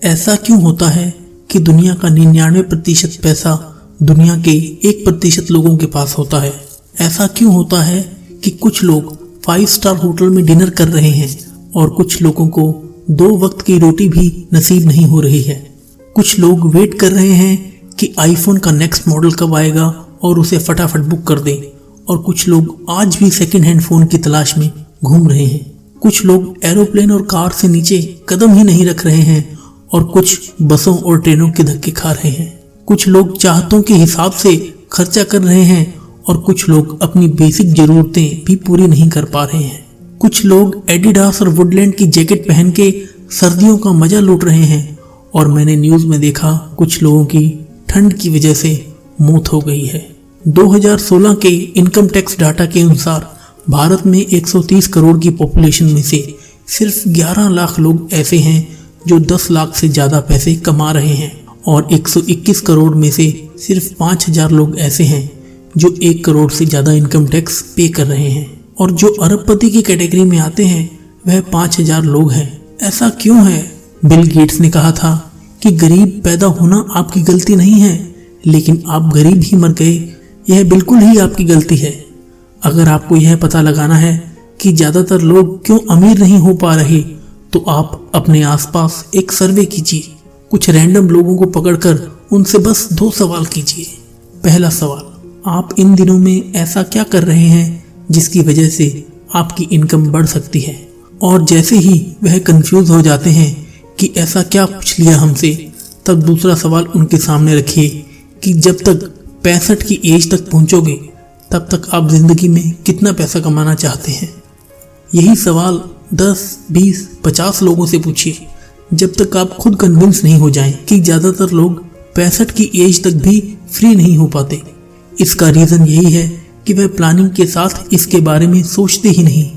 ऐसा क्यों होता है कि दुनिया का 99% पैसा दुनिया के 1% लोगों के पास होता है? ऐसा क्यों होता है कि कुछ लोग 5 स्टार होटल में डिनर कर रहे हैं और कुछ लोगों को 2 वक्त की रोटी भी नसीब नहीं हो रही है? कुछ लोग वेट कर रहे हैं कि आईफोन का नेक्स्ट मॉडल कब आएगा और उसे फटाफट बुक कर दें, और कुछ लोग आज भी सेकेंड हैंड फोन की तलाश में घूम रहे हैं। कुछ लोग एरोप्लेन और कार से नीचे कदम ही नहीं रख रहे हैं और कुछ बसों और ट्रेनों के धक्के खा रहे हैं। कुछ लोग चाहतों के हिसाब से खर्चा कर रहे हैं और कुछ लोग अपनी बेसिक जरूरतें भी पूरी नहीं कर पा रहे हैं। कुछ लोग एडिडास और वुडलैंड की जैकेट पहन के सर्दियों का मजा लूट रहे हैं और मैंने न्यूज में देखा कुछ लोगों की ठंड की वजह से मौत हो गई है। 2016 के इनकम टैक्स डाटा के अनुसार भारत में 130 करोड़ की पॉपुलेशन में से सिर्फ 11 लाख लोग ऐसे हैं जो 10 लाख से ज़्यादा पैसे कमा रहे हैं और 121 करोड़ में से सिर्फ 5000 लोग ऐसे हैं जो 1 करोड़ से ज़्यादा इनकम टैक्स पे कर रहे हैं, और जो अरबपति की कैटेगरी में आते हैं वह 5000 लोग हैं। ऐसा क्यों है? बिल गेट्स ने कहा था कि गरीब पैदा होना आपकी गलती नहीं है, लेकिन आप गरीब ही मर गए, यह बिल्कुल ही आपकी गलती है। अगर आपको यह पता लगाना है कि ज़्यादातर लोग क्यों अमीर नहीं हो पा रहे, तो आप अपने आसपास एक सर्वे कीजिए। कुछ रैंडम लोगों को पकड़कर उनसे बस 2 सवाल कीजिए। पहला सवाल, आप इन दिनों में ऐसा क्या कर रहे हैं जिसकी वजह से आपकी इनकम बढ़ सकती है? और जैसे ही वह कंफ्यूज हो जाते हैं कि ऐसा क्या पूछ लिया हमसे, तब दूसरा सवाल उनके सामने रखिए कि जब तक 65 की एज तक पहुंचोगे तब तक आप जिंदगी में कितना पैसा कमाना चाहते हैं। यही सवाल 10, 20, 50 लोगों से पूछिए जब तक आप खुद कन्विंस नहीं हो जाएं कि ज़्यादातर लोग 65 की एज तक भी फ्री नहीं हो पाते। इसका रीज़न यही है कि वह प्लानिंग के साथ इसके बारे में सोचते ही नहीं।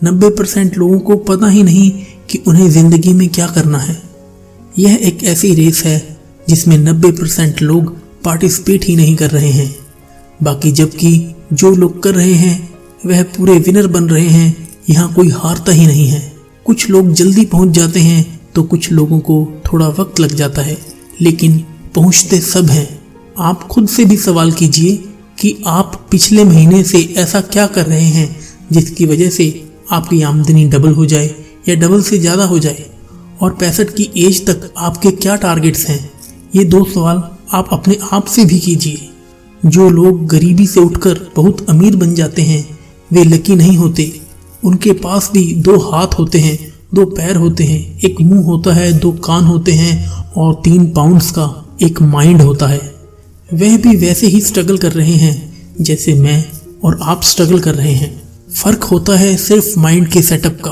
90% लोगों को पता ही नहीं कि उन्हें ज़िंदगी में क्या करना है। यह एक ऐसी रेस है जिसमें 90% लोग पार्टिसिपेट ही नहीं कर रहे हैं, बाकी जबकि जो लोग कर रहे हैं वह पूरे विनर बन रहे हैं। यहाँ कोई हारता ही नहीं है। कुछ लोग जल्दी पहुँच जाते हैं तो कुछ लोगों को थोड़ा वक्त लग जाता है, लेकिन पहुँचते सब हैं। आप खुद से भी सवाल कीजिए कि आप पिछले महीने से ऐसा क्या कर रहे हैं जिसकी वजह से आपकी आमदनी डबल हो जाए या डबल से ज़्यादा हो जाए, और 65 की एज तक आपके क्या टारगेट्स हैं। ये 2 सवाल आप अपने आप से भी कीजिए। जो लोग गरीबी से उठकर बहुत अमीर बन जाते हैं वे लकी नहीं होते। उनके पास भी 2 हाथ होते हैं, 2 पैर होते हैं, एक मुंह होता है, 2 कान होते हैं और 3 पाउंड्स का एक माइंड होता है। वह भी वैसे ही स्ट्रगल कर रहे हैं जैसे मैं और आप स्ट्रगल कर रहे हैं। फ़र्क होता है सिर्फ माइंड के सेटअप का।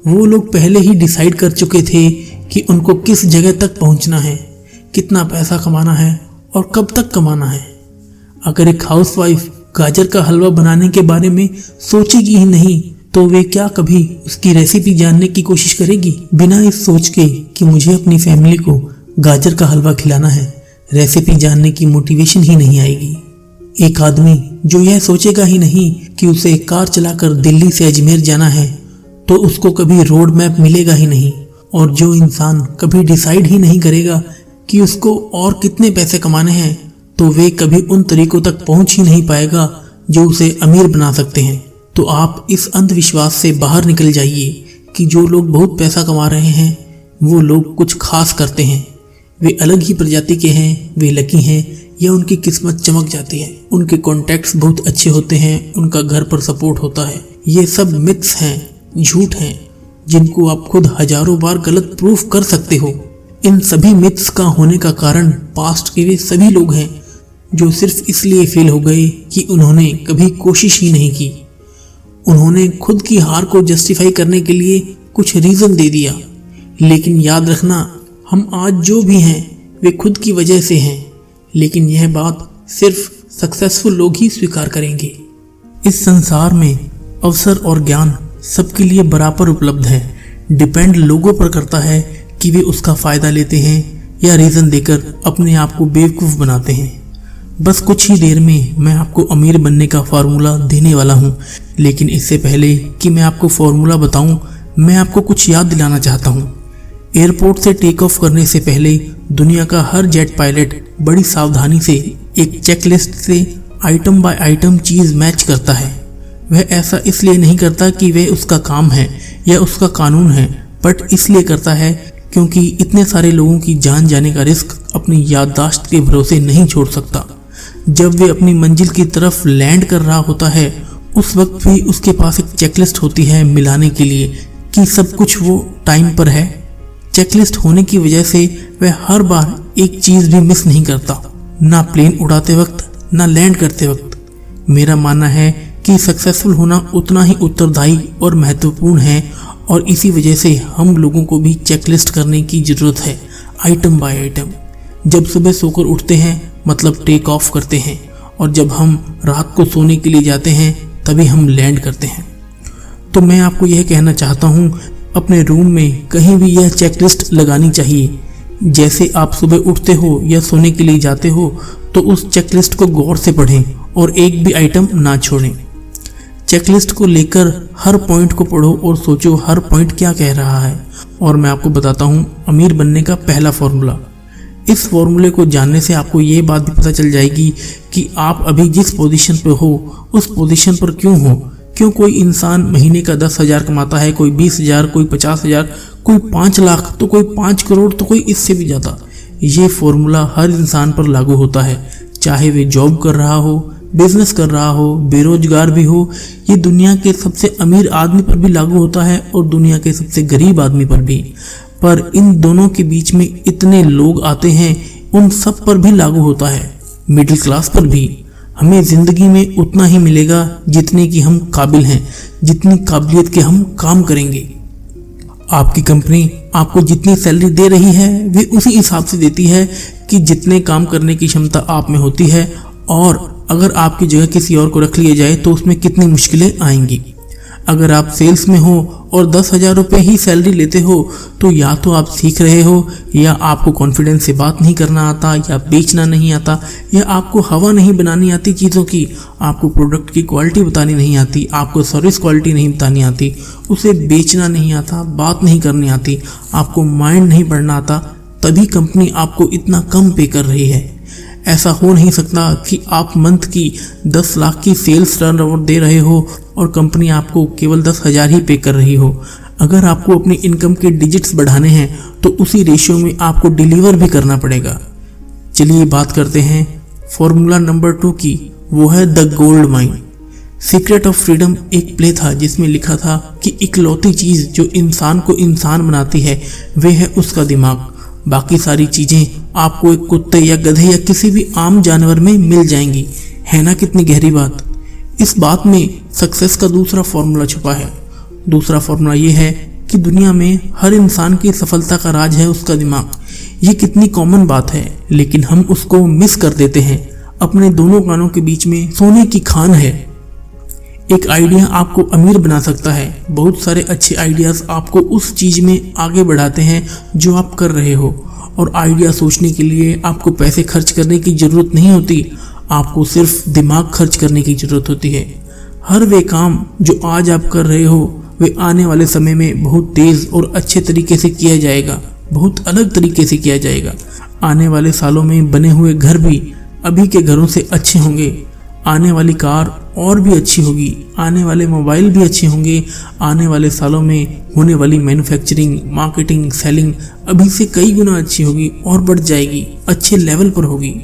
वो लोग पहले ही डिसाइड कर चुके थे कि उनको किस जगह तक पहुंचना है, कितना पैसा कमाना है और कब तक कमाना है। अगर एक हाउसवाइफ गाजर का हलवा बनाने के बारे में सोचेगी ही नहीं तो वे क्या कभी उसकी रेसिपी जानने की कोशिश करेगी? बिना इस सोच के कि मुझे अपनी फैमिली को गाजर का हलवा खिलाना है, रेसिपी जानने की मोटिवेशन ही नहीं आएगी। एक आदमी जो यह सोचेगा ही नहीं कि उसे कार चलाकर दिल्ली से अजमेर जाना है तो उसको कभी रोड मैप मिलेगा ही नहीं। और जो इंसान कभी डिसाइड ही नहीं करेगा कि उसको और कितने पैसे कमाने हैं तो वे कभी उन तरीकों तक पहुंच ही नहीं पाएगा जो उसे अमीर बना सकते हैं। तो आप इस अंधविश्वास से बाहर निकल जाइए कि जो लोग बहुत पैसा कमा रहे हैं वो लोग कुछ खास करते हैं, वे अलग ही प्रजाति के हैं, वे लकी हैं या उनकी किस्मत चमक जाती है, उनके कॉन्टैक्ट्स बहुत अच्छे होते हैं, उनका घर पर सपोर्ट होता है। ये सब मिथ्स हैं, झूठ हैं, जिनको आप खुद हजारों बार गलत प्रूफ कर सकते हो। इन सभी मिथ्स का होने का कारण पास्ट के वे सभी लोग हैं जो सिर्फ इसलिए फेल हो गए कि उन्होंने कभी कोशिश ही नहीं की। उन्होंने खुद की हार को जस्टिफाई करने के लिए कुछ रीज़न दे दिया। लेकिन याद रखना, हम आज जो भी हैं वे खुद की वजह से हैं, लेकिन यह बात सिर्फ सक्सेसफुल लोग ही स्वीकार करेंगे। इस संसार में अवसर और ज्ञान सबके लिए बराबर उपलब्ध है। डिपेंड लोगों पर करता है कि वे उसका फ़ायदा लेते हैं या रीज़न देकर अपने आप को बेवकूफ़ बनाते हैं। बस कुछ ही देर में मैं आपको अमीर बनने का फार्मूला देने वाला हूँ, लेकिन इससे पहले कि मैं आपको फार्मूला बताऊँ, मैं आपको कुछ याद दिलाना चाहता हूँ। एयरपोर्ट से टेक ऑफ करने से पहले दुनिया का हर जेट पायलट बड़ी सावधानी से एक चेकलिस्ट से आइटम बाय आइटम चीज मैच करता है। वह ऐसा इसलिए नहीं करता कि वह उसका काम है या उसका कानून है, बट इसलिए करता है क्योंकि इतने सारे लोगों की जान जाने का रिस्क अपनी याददाश्त के भरोसे नहीं छोड़ सकता। जब वे अपनी मंजिल की तरफ लैंड कर रहा होता है, उस वक्त भी उसके पास एक चेकलिस्ट होती है मिलाने के लिए कि सब कुछ वो टाइम पर है। चेकलिस्ट होने की वजह से वह हर बार एक चीज भी मिस नहीं करता, ना प्लेन उड़ाते वक्त ना लैंड करते वक्त। मेरा मानना है कि सक्सेसफुल होना उतना ही उत्तरदायी और महत्वपूर्ण है, और इसी वजह से हम लोगों को भी चेकलिस्ट करने की जरूरत है, आइटम बाय आइटम। जब सुबह सोकर उठते हैं मतलब टेक ऑफ करते हैं, और जब हम रात को सोने के लिए जाते हैं तभी हम लैंड करते हैं। तो मैं आपको यह कहना चाहता हूँ, अपने रूम में कहीं भी यह चेकलिस्ट लगानी चाहिए। जैसे आप सुबह उठते हो या सोने के लिए जाते हो तो उस चेकलिस्ट को गौर से पढ़ें और एक भी आइटम ना छोड़ें। चेकलिस्ट को लेकर हर पॉइंट को पढ़ो और सोचो हर पॉइंट क्या कह रहा है। और मैं आपको बताता हूँ अमीर बनने का पहला फॉर्मूला। इस फॉर्मूले को जानने से आपको ये बात भी पता चल जाएगी कि आप अभी जिस पोजीशन पे हो उस पोजीशन पर क्यों हो। क्यों कोई इंसान महीने का 10,000 कमाता है, कोई 20,000, कोई 50,000, कोई 5 लाख, तो कोई 5 करोड़, तो कोई इससे भी ज़्यादा। ये फॉर्मूला हर इंसान पर लागू होता है, चाहे वे जॉब कर रहा हो, बिजनेस कर रहा हो, बेरोजगार भी हो। ये दुनिया के सबसे अमीर आदमी पर भी लागू होता है और दुनिया के सबसे गरीब आदमी पर भी। पर इन दोनों के बीच में इतने लोग आते हैं, उन सब पर भी लागू होता है, मिडिल क्लास पर भी। हमें जिंदगी में उतना ही मिलेगा जितने की हम काबिल हैं, जितनी काबिलियत के हम काम करेंगे। आपकी कंपनी आपको जितनी सैलरी दे रही है वे उसी हिसाब से देती है कि जितने काम करने की क्षमता आप में होती है, और अगर आपकी जगह किसी और को रख लिया जाए तो उसमें कितनी मुश्किलें आएंगी। अगर आप सेल्स में हो और 10,000 रुपये ही सैलरी लेते हो तो या तो आप सीख रहे हो, या आपको कॉन्फिडेंस से बात नहीं करना आता, या बेचना नहीं आता, या आपको हवा नहीं बनानी आती चीज़ों की, आपको प्रोडक्ट की क्वालिटी बतानी नहीं आती, आपको सर्विस क्वालिटी नहीं बतानी आती, उसे बेचना नहीं आता, बात नहीं करनी आती, आपको माइंड नहीं पढ़ना आता, तभी कंपनी आपको इतना कम पे कर रही है। ऐसा हो नहीं सकता कि आप मंथ की 10 लाख की सेल्स टर्नओवर दे रहे हो और कंपनी आपको केवल 10,000 ही पे कर रही हो। अगर आपको अपनी इनकम के डिजिट्स बढ़ाने हैं तो उसी रेशियो में आपको डिलीवर भी करना पड़ेगा। चलिए बात करते हैं फॉर्मूला नंबर 2 की, वो है the gold mine. Secret of freedom एक प्ले था जिसमें लिखा था कि इकलौती चीज़ जो इंसान को इंसान बनाती है वे है उसका दिमाग। बाकी सारी चीजें आपको एक कुत्ते या गधे या किसी भी आम जानवर में मिल जाएंगी। है ना कितनी गहरी बात। इस बात में सक्सेस का दूसरा फॉर्मूला छुपा है। दूसरा फॉर्मूला ये है कि दुनिया में हर इंसान की सफलता का राज है उसका दिमाग। ये कितनी कॉमन बात है, लेकिन हम उसको मिस कर देते हैं। अपने दोनों कानों के बीच में सोने की खान है। एक आइडिया आपको अमीर बना सकता है। बहुत सारे अच्छे आइडियाज आपको उस चीज में आगे बढ़ाते हैं जो आप कर रहे हो। और आइडिया सोचने के लिए आपको पैसे खर्च करने की जरूरत नहीं होती, आपको सिर्फ दिमाग खर्च करने की जरूरत होती है। हर वे काम जो आज आप कर रहे हो वे आने वाले समय में बहुत तेज और अच्छे तरीके से किया जाएगा, बहुत अलग तरीके से किया जाएगा। आने वाले सालों में बने हुए घर भी अभी के घरों से अच्छे होंगे। आने वाली कार और भी अच्छी होगी, आने वाले मोबाइल भी अच्छे होंगे। आने वाले सालों में होने वाली मैन्युफैक्चरिंग, मार्केटिंग, सेलिंग अभी से कई गुना अच्छी होगी और बढ़ जाएगी, अच्छे लेवल पर होगी।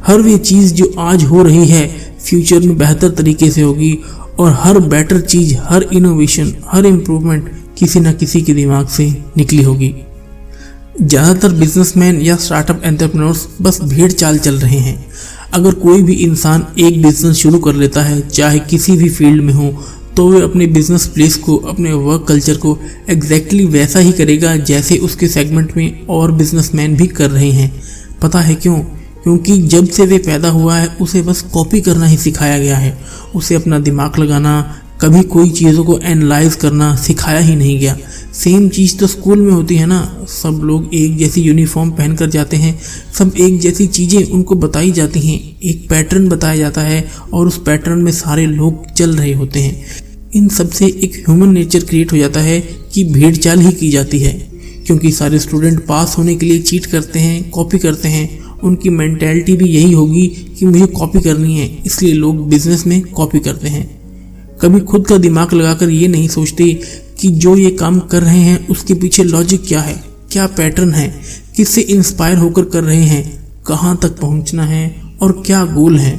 हर वे चीज़ जो आज हो रही है फ्यूचर में बेहतर तरीके से होगी, और हर बेटर चीज़, हर इनोवेशन, हर इम्प्रूवमेंट किसी न किसी के दिमाग से निकली होगी। ज़्यादातर बिजनेसमैन या स्टार्टअप एंटरप्रेन्योर्स बस भेड़ चाल चल रहे हैं। अगर कोई भी इंसान एक बिजनेस शुरू कर लेता है, चाहे किसी भी फील्ड में हो, तो वह अपने बिजनेस प्लेस को, अपने वर्क कल्चर को एग्जैक्टली वैसा ही करेगा जैसे उसके सेगमेंट में और बिजनेसमैन भी कर रहे हैं। पता है क्यों? क्योंकि जब से वे पैदा हुआ है उसे बस कॉपी करना ही सिखाया गया है। उसे अपना दिमाग लगाना, कभी कोई चीज़ों को एनालाइज करना सिखाया ही नहीं गया। सेम चीज़ तो स्कूल में होती है ना, सब लोग एक जैसी यूनिफॉर्म पहन कर जाते हैं, सब एक जैसी चीज़ें उनको बताई जाती हैं, एक पैटर्न बताया जाता है और उस पैटर्न में सारे लोग चल रहे होते हैं। इन सब से एक ह्यूमन नेचर क्रिएट हो जाता है कि भेड़ चाल ही की जाती है। क्योंकि सारे स्टूडेंट पास होने के लिए चीट करते हैं, कॉपी करते हैं। उनकी मेंटेलिटी भी यही होगी कि मुझे कॉपी करनी है, इसलिए लोग बिजनेस में कॉपी करते हैं। कभी खुद का दिमाग लगाकर ये नहीं सोचते कि जो ये काम कर रहे हैं उसके पीछे लॉजिक क्या है, क्या पैटर्न है, किससे इंस्पायर होकर कर रहे हैं, कहाँ तक पहुँचना है और क्या गोल है।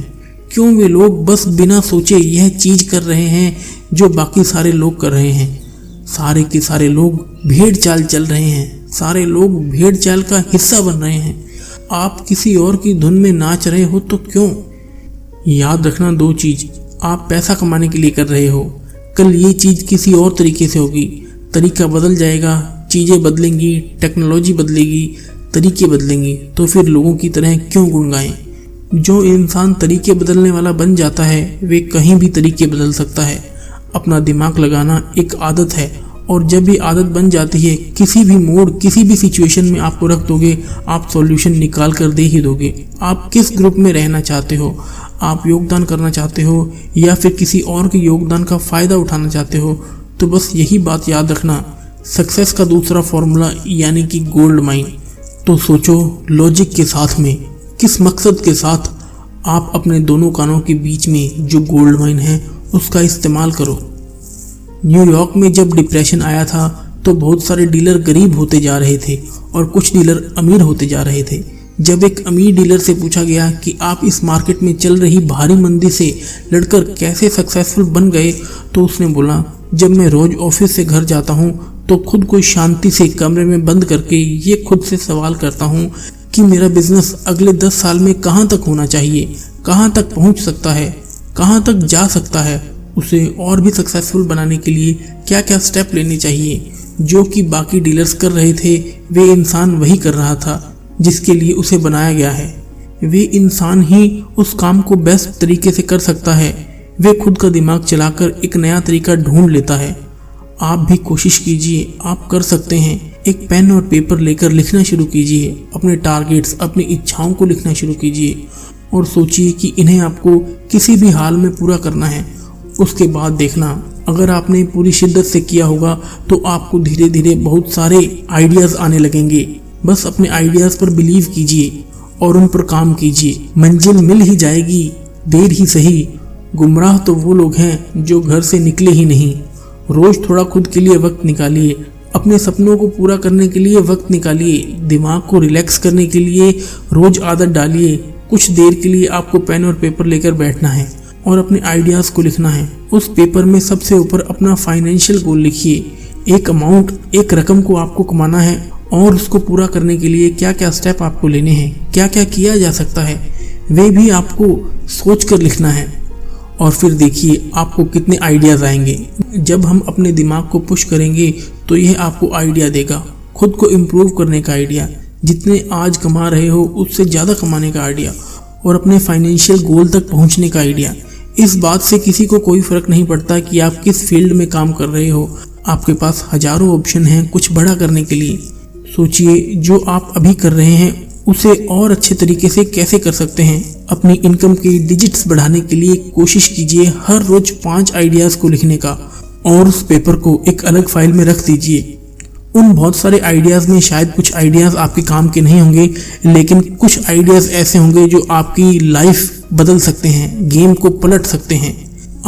क्यों वे लोग बस बिना सोचे यह चीज कर रहे हैं जो बाकी सारे लोग कर रहे हैं। सारे के सारे लोग भेड़ चाल चल रहे हैं, सारे लोग भेड़ चाल का हिस्सा बन रहे हैं। आप किसी और की धुन में नाच रहे हो तो क्यों? याद रखना दो चीज, आप पैसा कमाने के लिए कर रहे हो, कल ये चीज किसी और तरीके से होगी, तरीका बदल जाएगा, चीजें बदलेंगी, टेक्नोलॉजी बदलेगी, तरीके बदलेंगे, तो फिर लोगों की तरह क्यों गुनगाएं। जो इंसान तरीके बदलने वाला बन जाता है वे कहीं भी तरीके बदल सकता है। अपना दिमाग लगाना एक आदत है और जब ये आदत बन जाती है किसी भी मोड, किसी भी सिचुएशन में आपको रख दोगे, आप सॉल्यूशन निकाल कर दे ही दोगे। आप किस ग्रुप में रहना चाहते हो, आप योगदान करना चाहते हो या फिर किसी और के योगदान का फायदा उठाना चाहते हो, तो बस यही बात याद रखना, सक्सेस का दूसरा फॉर्मूला यानी कि गोल्ड माइन। तो सोचो लॉजिक के साथ में, किस मकसद के साथ आप अपने दोनों कानों के बीच में जो गोल्ड माइन है उसका इस्तेमाल करो। न्यूयॉर्क में जब डिप्रेशन आया था तो बहुत सारे डीलर गरीब होते जा रहे थे और कुछ डीलर अमीर होते जा रहे थे। जब एक अमीर डीलर से पूछा गया कि आप इस मार्केट में चल रही भारी मंदी से लड़कर कैसे सक्सेसफुल बन गए, तो उसने बोला, जब मैं रोज ऑफिस से घर जाता हूँ तो खुद को शांति से कमरे में बंद करके ये खुद से सवाल करता हूँ कि मेरा बिजनेस अगले 10 साल में कहाँ तक होना चाहिए, कहाँ तक पहुँच सकता है, कहाँ तक जा सकता है, उसे और भी सक्सेसफुल बनाने के लिए क्या क्या स्टेप लेने चाहिए। जो कि बाकी डीलर्स कर रहे थे वे इंसान वही कर रहा था जिसके लिए उसे बनाया गया है। वे इंसान ही उस काम को बेस्ट तरीके से कर सकता है। वे खुद का दिमाग चलाकर एक नया तरीका ढूंढ लेता है। आप भी कोशिश कीजिए, आप कर सकते हैं। एक पेन और पेपर लेकर लिखना शुरू कीजिए, अपने टारगेट्स, अपनी इच्छाओं को लिखना शुरू कीजिए और सोचिए कि इन्हें आपको किसी भी हाल में पूरा करना है। उसके बाद देखना, अगर आपने पूरी शिद्दत से किया होगा तो आपको धीरे धीरे बहुत सारे आइडियाज आने लगेंगे। बस अपने आइडियाज पर बिलीव कीजिए और उन पर काम कीजिए। मंजिल मिल ही जाएगी, देर ही सही। गुमराह तो वो लोग हैं जो घर से निकले ही नहीं। रोज थोड़ा खुद के लिए वक्त निकालिए, अपने सपनों को पूरा करने के लिए वक्त निकालिए, दिमाग को रिलैक्स करने के लिए रोज आदत डालिए। कुछ देर के लिए आपको पेन और पेपर लेकर बैठना है और अपने आइडियाज को लिखना है। उस पेपर में सबसे ऊपर अपना फाइनेंशियल गोल लिखिए। एक अमाउंट, एक रकम को आपको कमाना है और उसको पूरा करने के लिए क्या क्या स्टेप आपको लेने हैं, क्या क्या किया जा सकता है, वे भी आपको सोच कर लिखना है। और फिर देखिए आपको कितने आइडियाज आएंगे। जब हम अपने दिमाग को पुश करेंगे तो यह आपको आइडिया देगा, खुद को इम्प्रूव करने का आइडिया, जितने आज कमा रहे हो उससे ज़्यादा कमाने का आइडिया और अपने फाइनेंशियल गोल तक पहुंचने का आइडिया। इस बात से किसी को कोई फर्क नहीं पड़ता कि आप किस फील्ड में काम कर रहे हो, आपके पास हजारों ऑप्शन हैं कुछ बड़ा करने के लिए। सोचिए जो आप अभी कर रहे हैं उसे और अच्छे तरीके से कैसे कर सकते हैं। अपनी इनकम के डिजिट्स बढ़ाने के लिए कोशिश कीजिए हर रोज 5 आइडियाज को लिखने का और उस पेपर को एक अलग फाइल में रख दीजिए। उन बहुत सारे आइडियाज में शायद कुछ आइडियाज आपके काम के नहीं होंगे, लेकिन कुछ आइडियाज ऐसे होंगे जो आपकी लाइफ बदल सकते हैं, गेम को पलट सकते हैं।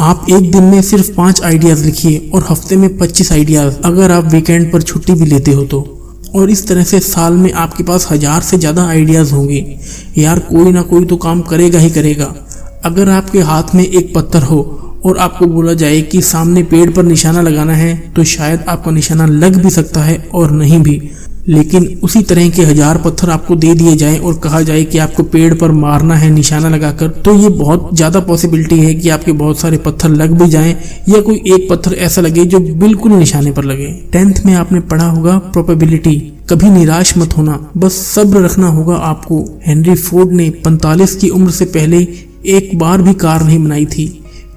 आप एक दिन में सिर्फ 5 आइडियाज लिखिए और हफ्ते में 25 आइडियाज, अगर आप वीकेंड पर छुट्टी भी लेते हो तो। और इस तरह से साल में आपके पास 1000 से ज़्यादा आइडियाज होंगे। यार कोई ना कोई तो काम करेगा ही करेगा। अगर आपके हाथ में एक पत्थर हो और आपको बोला जाए कि सामने पेड़ पर निशाना लगाना है तो शायद आपका निशाना लग भी सकता है और नहीं भी। लेकिन उसी तरह के 1000 पत्थर आपको दे दिए जाएं और कहा जाए कि आपको पेड़ पर मारना है निशाना लगाकर, तो ये बहुत ज़्यादा पॉसिबिलिटी है कि आपके बहुत सारे पत्थर लग भी जाएं या कोई एक पत्थर ऐसा लगे जो बिल्कुल निशाने पर लगे। 10th में आपने पढ़ा होगा प्रोबेबिलिटी। कभी निराश मत होना, बस सब्र रखना होगा आपको। हेनरी फोर्ड ने 45 की उम्र से पहले एक बार भी कार नहीं बनाई थी।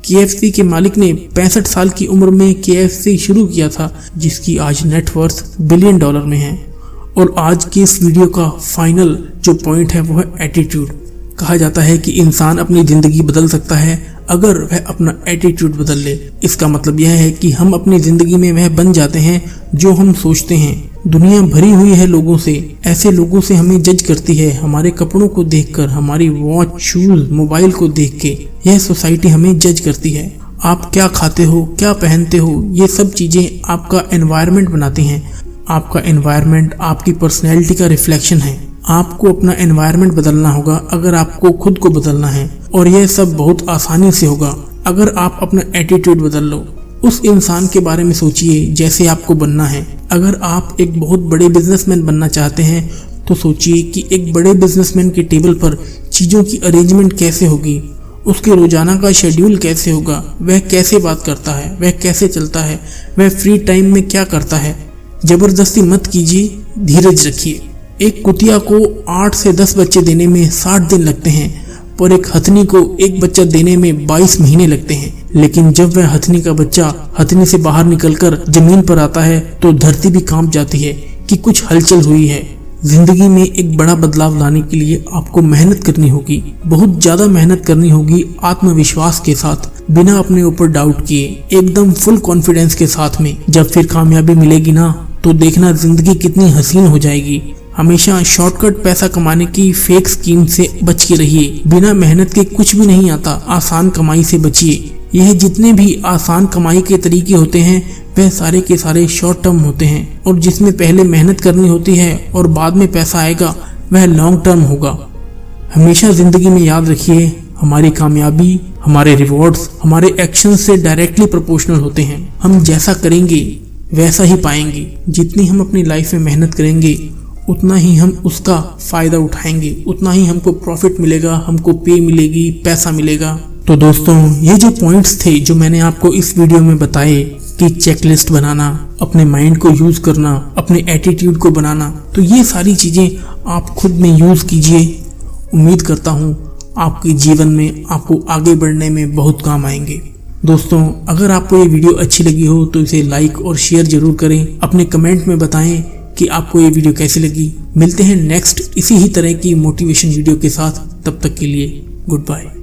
KFC के मालिक ने 65 साल की उम्र में KFC शुरू किया था, जिसकी आज नेटवर्थ $1 बिलियन में है। और आज की इस वीडियो का फाइनल जो पॉइंट है वो है एटीट्यूड। कहा जाता है कि इंसान अपनी जिंदगी बदल सकता है अगर वह अपना एटीट्यूड बदल ले। इसका मतलब यह है कि हम अपनी जिंदगी में वह बन जाते हैं जो हम सोचते हैं। दुनिया भरी हुई है लोगों से, ऐसे लोगों से हमें जज करती है, हमारे कपड़ों को देखकर, हमारी वॉच, शूज, मोबाइल को देख के यह सोसाइटी हमें जज करती है। आप क्या खाते हो, क्या पहनते हो, ये सब चीजें आपका एनवायरनमेंट बनाती हैं। आपका एनवायरनमेंट आपकी पर्सनैलिटी का रिफ्लेक्शन है। आपको अपना एनवायरनमेंट बदलना होगा अगर आपको खुद को बदलना है, और यह सब बहुत आसानी से होगा अगर आप अपना एटीट्यूड बदल लो। उस इंसान के बारे में सोचिए जैसे आपको बनना है। अगर आप एक बहुत बड़े बिजनेसमैन बनना चाहते हैं तो सोचिए कि एक बड़े बिजनेसमैन के टेबल पर चीज़ों की अरेंजमेंट कैसे होगी, उसके रोजाना का शेड्यूल कैसे होगा, वह कैसे बात करता है, वह कैसे चलता है, वह फ्री टाइम में क्या करता है। जबरदस्ती मत कीजिए, धीरज रखिए। एक कुतिया को 8 से 10 बच्चे देने में 60 दिन लगते हैं, पर एक हथनी को एक बच्चा देने में 22 महीने लगते हैं। लेकिन जब वह हथनी का बच्चा हथनी से बाहर निकलकर जमीन पर आता है तो धरती भी कांप जाती है कि कुछ हलचल हुई है। जिंदगी में एक बड़ा बदलाव लाने के लिए आपको मेहनत करनी होगी, बहुत ज्यादा मेहनत करनी होगी, आत्मविश्वास के साथ, बिना अपने ऊपर डाउट किए, एकदम फुल कॉन्फिडेंस के साथ में। जब फिर कामयाबी मिलेगी ना तो देखना जिंदगी कितनी हसीन हो जाएगी। हमेशा शॉर्टकट पैसा कमाने की फेक स्कीम से बच के रहिए। बिना मेहनत के कुछ भी नहीं आता, आसान कमाई से बचिए। यह जितने भी आसान कमाई के तरीके होते हैं वह सारे के सारे शॉर्ट टर्म होते हैं, और जिसमें पहले मेहनत करनी होती है और बाद में पैसा आएगा वह लॉन्ग टर्म होगा। हमेशा जिंदगी में याद रखिए, हमारी कामयाबी, हमारे रिवॉर्ड्स हमारे एक्शन से डायरेक्टली प्रोपोर्शनल होते हैं। हम जैसा करेंगे वैसा ही पाएंगे। जितनी हम अपनी लाइफ में मेहनत करेंगे उतना ही हम उसका फायदा उठाएंगे, उतना ही हमको प्रॉफिट मिलेगा, हमको पे मिलेगी, पैसा मिलेगा। तो दोस्तों, ये जो पॉइंट्स थे जो मैंने आपको इस वीडियो में बताए कि चेकलिस्ट बनाना, अपने माइंड को यूज करना, अपने एटीट्यूड को बनाना, तो ये सारी चीजें आप खुद में यूज कीजिए। उम्मीद करता हूँ आपके जीवन में आपको आगे बढ़ने में बहुत काम आएंगे। दोस्तों, अगर आपको ये वीडियो अच्छी लगी हो तो इसे लाइक और शेयर जरूर करें। अपने कमेंट में बताएं कि आपको ये वीडियो कैसी लगी। मिलते हैं नेक्स्ट इसी ही तरह की मोटिवेशन वीडियो के साथ। तब तक के लिए गुड बाय।